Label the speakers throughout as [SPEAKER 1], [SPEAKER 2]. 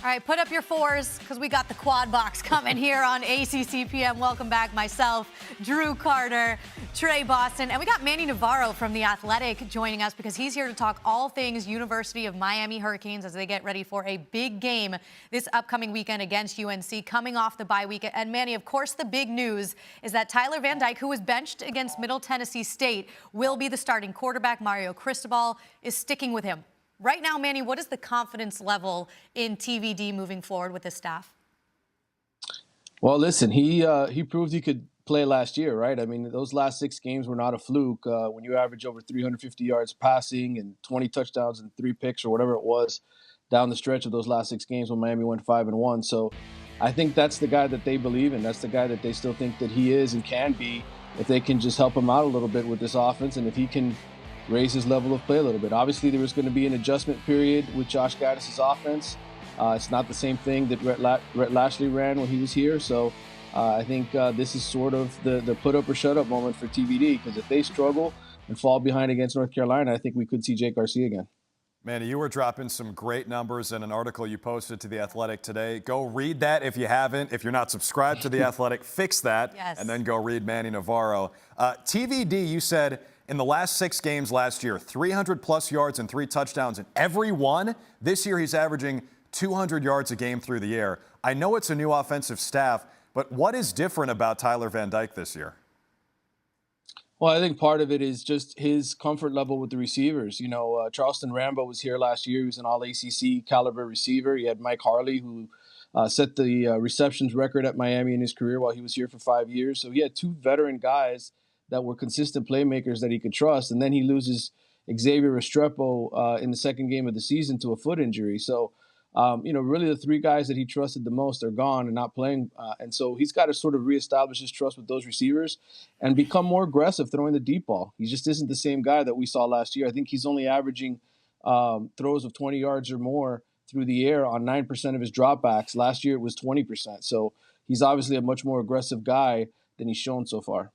[SPEAKER 1] All right, put up your fours because we got the quad box coming here on ACC PM. Welcome back, myself, Drew Carter, Trey Boston, and we got Manny Navarro from The Athletic joining us because he's here to talk all things University of Miami Hurricanes as they get ready for a big game this upcoming weekend against UNC, coming off the bye week. And Manny, of course, the big news is that Tyler Van Dyke, who was benched against Middle Tennessee State, will be the starting quarterback. Mario Cristobal is sticking with him. Right now, Manny, what is the confidence level in TVD moving forward with this staff?
[SPEAKER 2] Well, listen, he proved he could play last year, right? I mean, those last 6 games were not a fluke. When you average over 350 yards passing and 20 touchdowns and 3 picks or whatever it was down the stretch of those last 6 games when Miami went 5-1. So I think that's the guy that they believe in. That's the guy that they still think that he is and can be if they can just help him out a little bit with this offense and if he can raise his level of play a little bit. Obviously, there was going to be an adjustment period with Josh Gaddis' offense. It's not the same thing that Rhett Lashley ran when he was here. So I think this is sort of the put up or shut up moment for TVD, because if they struggle and fall behind against North Carolina, I think we could see Jake Garcia again.
[SPEAKER 3] Manny, you were dropping some great numbers in an article you posted to The Athletic today. Go read that if you haven't. If you're not subscribed to The Athletic, fix that,
[SPEAKER 1] yes,
[SPEAKER 3] and then go read Manny Navarro. TVD, you said, in the last 6 games last year, 300-plus yards and 3 touchdowns in every one. This year, he's averaging 200 yards a game through the air. I know it's a new offensive staff, but what is different about Tyler Van Dyke this year?
[SPEAKER 2] Well, I think part of it is just his comfort level with the receivers. You know, Charleston Rambo was here last year. He was an all-ACC caliber receiver. He had Mike Harley, who set the receptions record at Miami in his career while he was here for 5 years. So he had 2 veteran guys that were consistent playmakers that he could trust. And then he loses Xavier Restrepo in the second game of the season to a foot injury. So, really the 3 guys that he trusted the most are gone and not playing. And so he's got to sort of reestablish his trust with those receivers and become more aggressive throwing the deep ball. He just isn't the same guy that we saw last year. I think he's only averaging throws of 20 yards or more through the air on 9% of his dropbacks. Last year it was 20%. So he's obviously a much more aggressive guy than he's shown so far.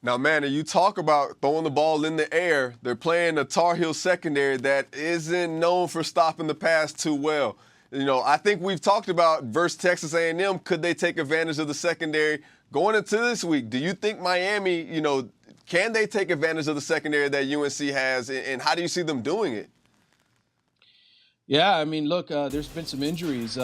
[SPEAKER 4] Now, Manny, you talk about throwing the ball in the air. They're playing a Tar Heel secondary that isn't known for stopping the pass too well. You know, I think we've talked about versus Texas A&M, could they take advantage of the secondary going into this week? Do you think Miami, can they take advantage of the secondary that UNC has, and how do you see them doing it?
[SPEAKER 2] Yeah, I mean, look, there's been some injuries.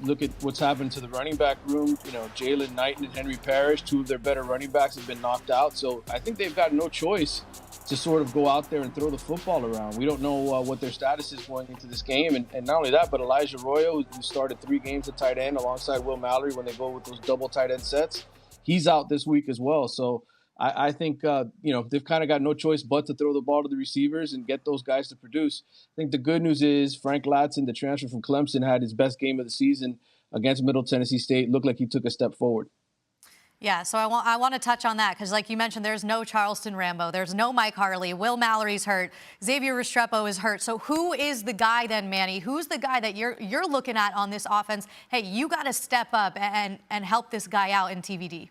[SPEAKER 2] Look at what's happened to the running back room. Jalen Knighton and Henry Parrish, 2 of their better running backs, have been knocked out. So I think they've got no choice to sort of go out there and throw the football around. We don't know what their status is going into this game. And not only that, but Elijah Arroyo, who started 3 games at tight end alongside Will Mallory when they go with those double tight end sets, he's out this week as well. So I think, they've kind of got no choice but to throw the ball to the receivers and get those guys to produce. I think the good news is Frank Latson, the transfer from Clemson, had his best game of the season against Middle Tennessee State. Looked like he took a step forward.
[SPEAKER 1] Yeah, so I want to touch on that because, like you mentioned, there's no Charleston Rambo. There's no Mike Harley. Will Mallory's hurt. Xavier Restrepo is hurt. So who is the guy then, Manny? Who's the guy that you're looking at on this offense? Hey, you got to step up and help this guy out in TVD.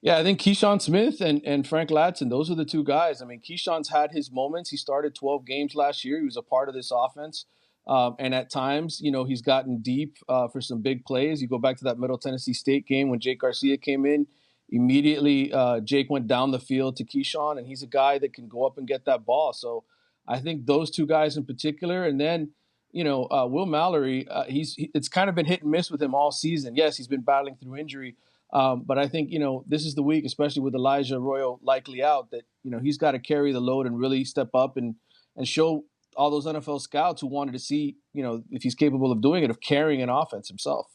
[SPEAKER 2] Yeah, I think Keyshawn Smith and Frank Latson, those are the 2 guys. I mean, Keyshawn's had his moments. He started 12 games last year. He was a part of this offense. And at times, he's gotten deep for some big plays. You go back to that Middle Tennessee State game when Jake Garcia came in. Immediately, Jake went down the field to Keyshawn, and he's a guy that can go up and get that ball. So I think those 2 guys in particular. And then, Will Mallory, it's kind of been hit and miss with him all season. Yes, he's been battling through injury. But I think, this is the week, especially with Elijah Arroyo likely out, that, he's got to carry the load and really step up and show all those NFL scouts who wanted to see, if he's capable of doing it, of carrying an offense himself.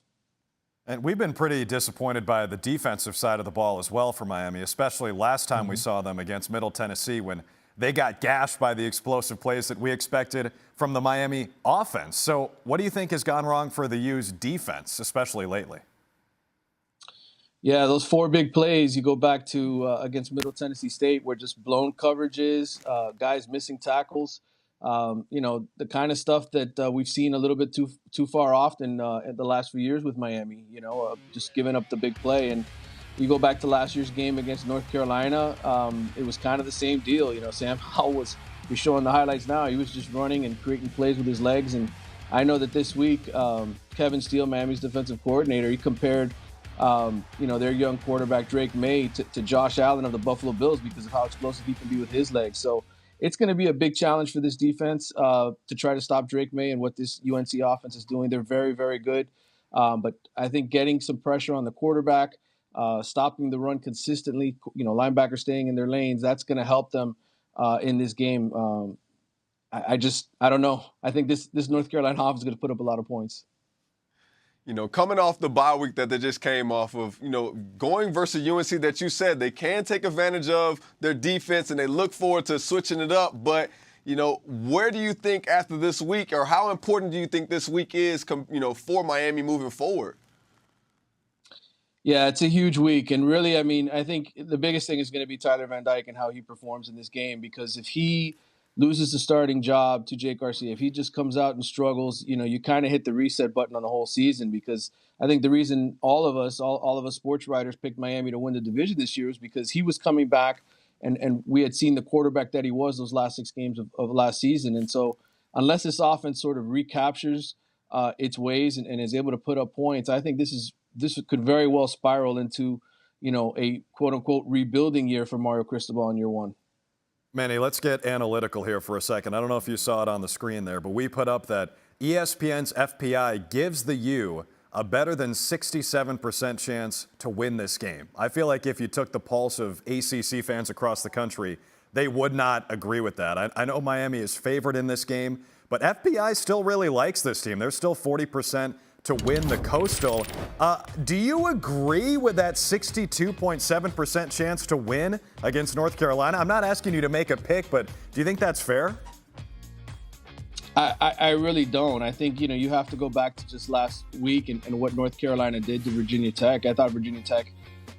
[SPEAKER 3] And we've been pretty disappointed by the defensive side of the ball as well for Miami, especially last time we saw them against Middle Tennessee when they got gashed by the explosive plays that we expected from the Miami offense. So what do you think has gone wrong for the U's defense, especially lately?
[SPEAKER 2] Yeah, those 4 big plays you go back to against Middle Tennessee State were just blown coverages, guys missing tackles, the kind of stuff that we've seen a little bit too far often in the last few years with Miami, just giving up the big play. And you go back to last year's game against North Carolina, it was kind of the same deal. Sam Howell you're showing the highlights now, he was just running and creating plays with his legs and I know that this week, Kevin Steele, Miami's defensive coordinator, he compared, their young quarterback Drake May to Josh Allen of the Buffalo Bills because of how explosive he can be with his legs. So it's going to be a big challenge for this defense to try to stop Drake May and what this UNC offense is doing. They're very, very good. But I think getting some pressure on the quarterback, stopping the run consistently, linebackers staying in their lanes, that's going to help them in this game. I don't know. I think this North Carolina offense is going to put up a lot of points.
[SPEAKER 4] Coming off the bye week that they just came off of, going versus UNC that you said they can take advantage of their defense and they look forward to switching it up. But, where do you think after this week, or how important do you think this week is, for Miami moving forward?
[SPEAKER 2] Yeah, it's a huge week. And really, I think the biggest thing is going to be Tyler Van Dyke and how he performs in this game, because if he loses the starting job to Jake Garcia, if he just comes out and struggles, you kind of hit the reset button on the whole season. Because I think the reason all of us sports writers picked Miami to win the division this year is because he was coming back and we had seen the quarterback that he was those last 6 games of last season. And so unless this offense sort of recaptures its ways and is able to put up points, I think this could very well spiral into, a quote unquote rebuilding year for Mario Cristobal in year 1.
[SPEAKER 3] Manny, let's get analytical here for a second. I don't know if you saw it on the screen there, but we put up that ESPN's FPI gives the U a better than 67% chance to win this game. I feel like if you took the pulse of ACC fans across the country, they would not agree with that. I know Miami is favored in this game, but FPI still really likes this team. They're still 40% to win the Coastal. Do you agree with that 62.7% chance to win against North Carolina? I'm not asking you to make a pick, but do you think that's fair?
[SPEAKER 2] I really don't. I think, you have to go back to just last week and what North Carolina did to Virginia Tech. I thought Virginia Tech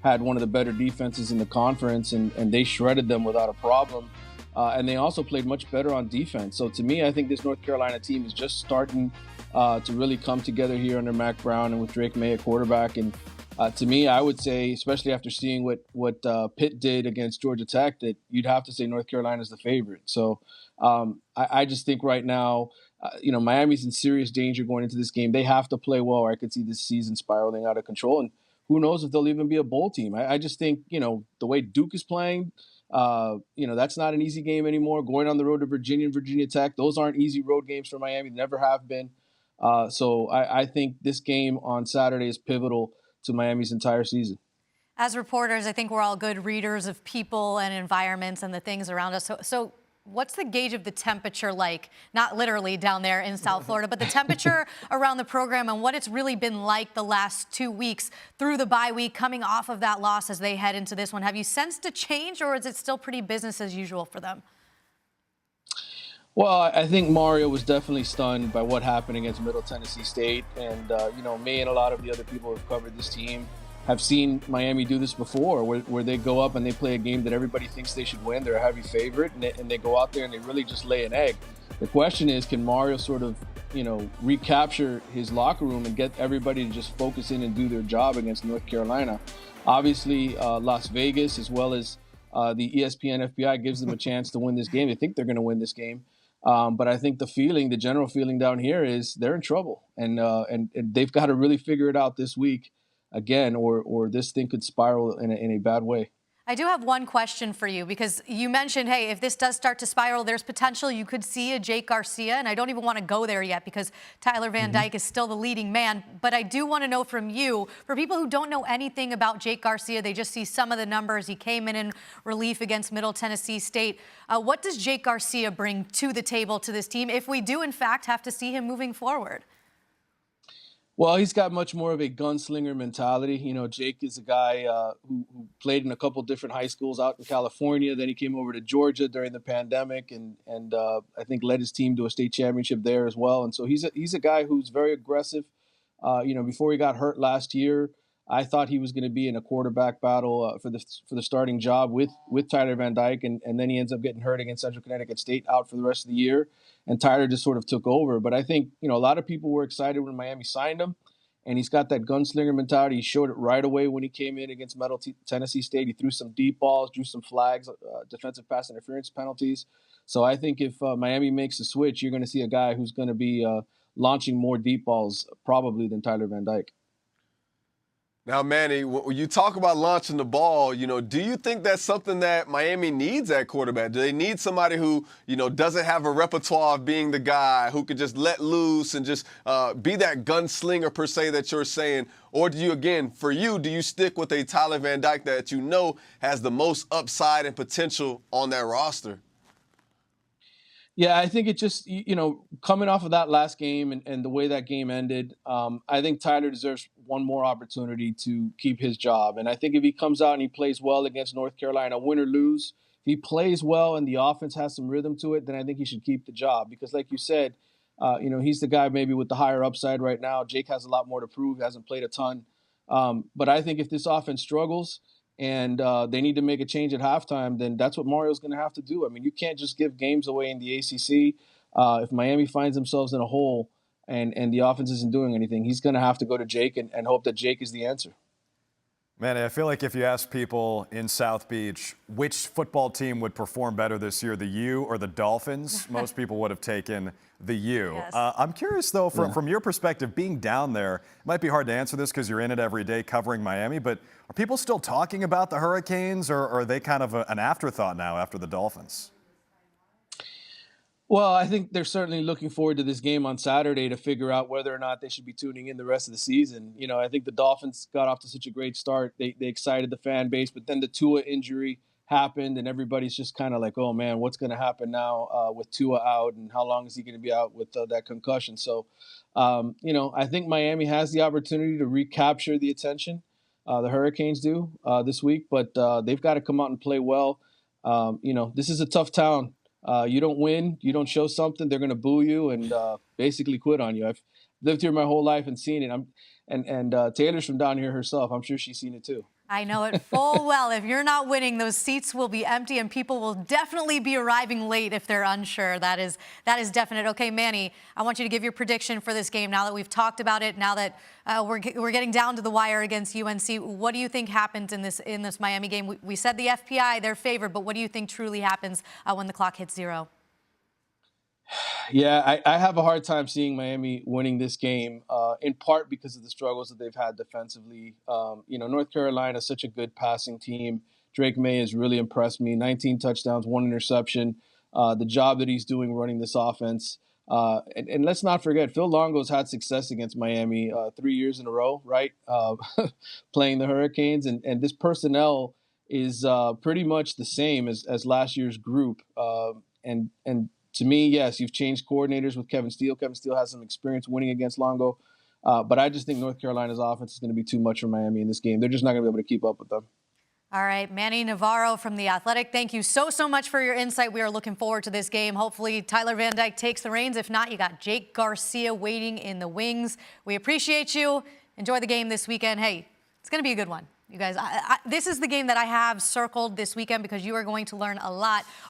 [SPEAKER 2] had one of the better defenses in the conference, and they shredded them without a problem. And they also played much better on defense. So to me, I think this North Carolina team is just starting to really come together here under Mac Brown and with Drake May at quarterback. And to me, I would say, especially after seeing what Pitt did against Georgia Tech, that you'd have to say North Carolina is the favorite. So I just think right now, Miami's in serious danger going into this game. They have to play well, or I could see this season spiraling out of control. And who knows if they'll even be a bowl team. I just think, the way Duke is playing, that's not an easy game anymore. Going on the road to Virginia and Virginia Tech, those aren't easy road games for Miami. They never have been. So I think this game on Saturday is pivotal to Miami's entire season.
[SPEAKER 1] As reporters, I think we're all good readers of people and environments and the things around us. So what's the gauge of the temperature like, not literally down there in South Florida, but the temperature around the program and what it's really been like the last 2 weeks through the bye week, coming off of that loss as they head into this one? Have you sensed a change, or is it still pretty business as usual for them?
[SPEAKER 2] Well, I think Mario was definitely stunned by what happened against Middle Tennessee State. And, me and a lot of the other people who have covered this team have seen Miami do this before, where they go up and they play a game that everybody thinks they should win. They're a heavy favorite, and they go out there and they really just lay an egg. The question is, can Mario sort of, recapture his locker room and get everybody to just focus in and do their job against North Carolina? Obviously, Las Vegas, as well as the ESPN FPI, gives them a chance to win this game. They think they're going to win this game. But I think the general feeling down here is they're in trouble, and they've got to really figure it out this week again, or this thing could spiral in a bad way.
[SPEAKER 1] I do have one question for you, because you mentioned, hey, if this does start to spiral, there's potential you could see a Jake Garcia, and I don't even want to go there yet because Tyler Van Dyke is still the leading man. But I do want to know from you, for people who don't know anything about Jake Garcia, they just see some of the numbers. He came in relief against Middle Tennessee State. What does Jake Garcia bring to the table to this team if we do, in fact, have to see him moving forward?
[SPEAKER 2] Well, he's got much more of a gunslinger mentality. Jake is a guy who played in a couple different high schools out in California. Then he came over to Georgia during the pandemic and I think led his team to a state championship there as well. And so he's a guy who's very aggressive. Before he got hurt last year, I thought he was going to be in a quarterback battle for the starting job with Tyler Van Dyke, and then he ends up getting hurt against Central Connecticut State, out for the rest of the year, and Tyler just sort of took over. But I think a lot of people were excited when Miami signed him, and he's got that gunslinger mentality. He showed it right away when he came in against Middle Tennessee State. He threw some deep balls, drew some flags, defensive pass interference penalties. So I think if Miami makes a switch, you're going to see a guy who's going to be launching more deep balls probably than Tyler Van Dyke.
[SPEAKER 4] Now, Manny, when you talk about launching the ball, do you think that's something that Miami needs at quarterback? Do they need somebody who, doesn't have a repertoire of being the guy who could just let loose and just be that gunslinger per se that you're saying? Or do you, again, for you, do you stick with a Tyler Van Dyke that has the most upside and potential on that roster?
[SPEAKER 2] Yeah, I think it just, coming off of that last game and the way that game ended, I think Tyler deserves one more opportunity to keep his job. And I think if he comes out and he plays well against North Carolina, win or lose, if he plays well and the offense has some rhythm to it, then I think he should keep the job. Because like you said, he's the guy maybe with the higher upside right now. Jake has a lot more to prove, hasn't played a ton. But I think if this offense struggles, and they need to make a change at halftime, then that's what Mario's going to have to do. I mean, you can't just give games away in the ACC. If Miami finds themselves in a hole and the offense isn't doing anything, he's going to have to go to Jake and hope that Jake is the answer.
[SPEAKER 3] Manny, I feel like if you ask people in South Beach which football team would perform better this year, the U or the Dolphins, most people would have taken the U.
[SPEAKER 1] Yes.
[SPEAKER 3] I'm curious, though, from your perspective, being down there, it might be hard to answer this because you're in it every day covering Miami, but are people still talking about the Hurricanes, or are they kind of an afterthought now after the Dolphins?
[SPEAKER 2] Well, I think they're certainly looking forward to this game on Saturday to figure out whether or not they should be tuning in the rest of the season. I think the Dolphins got off to such a great start. They excited the fan base, but then the Tua injury happened, and everybody's just kind of like, oh, man, what's going to happen now with Tua out, and how long is he going to be out with that concussion? So, I think Miami has the opportunity to recapture the attention. The Hurricanes do this week, but they've got to come out and play well. This is a tough town. You don't win, you don't show something, they're going to boo you and basically quit on you. I've lived here my whole life and seen it. And Taylor's from down here herself. I'm sure she's seen it too.
[SPEAKER 1] I know it full well. If you're not winning, those seats will be empty, and people will definitely be arriving late if they're unsure. That is definite. Okay, Manny, I want you to give your prediction for this game now that we've talked about it. Now that we're getting down to the wire against UNC, what do you think happens in this Miami game? We said the FPI, they're favored, but what do you think truly happens when the clock hits 0?
[SPEAKER 2] Yeah, I have a hard time seeing Miami winning this game, in part because of the struggles that they've had defensively. North Carolina is such a good passing team. Drake May has really impressed me. 19 touchdowns, 1 interception. The job that he's doing running this offense. And let's not forget, Phil Longo's had success against Miami 3 years in a row, right? Playing the Hurricanes. And this personnel is pretty much the same as last year's group. And to me, yes, you've changed coordinators with Kevin Steele. Kevin Steele has some experience winning against Longo. But I just think North Carolina's offense is going to be too much for Miami in this game. They're just not going to be able to keep up with them.
[SPEAKER 1] All right, Manny Navarro from The Athletic, thank you so much for your insight. We are looking forward to this game. Hopefully, Tyler Van Dyke takes the reins. If not, you got Jake Garcia waiting in the wings. We appreciate you. Enjoy the game this weekend. Hey, it's going to be a good one. You guys, this is the game that I have circled this weekend because you are going to learn a lot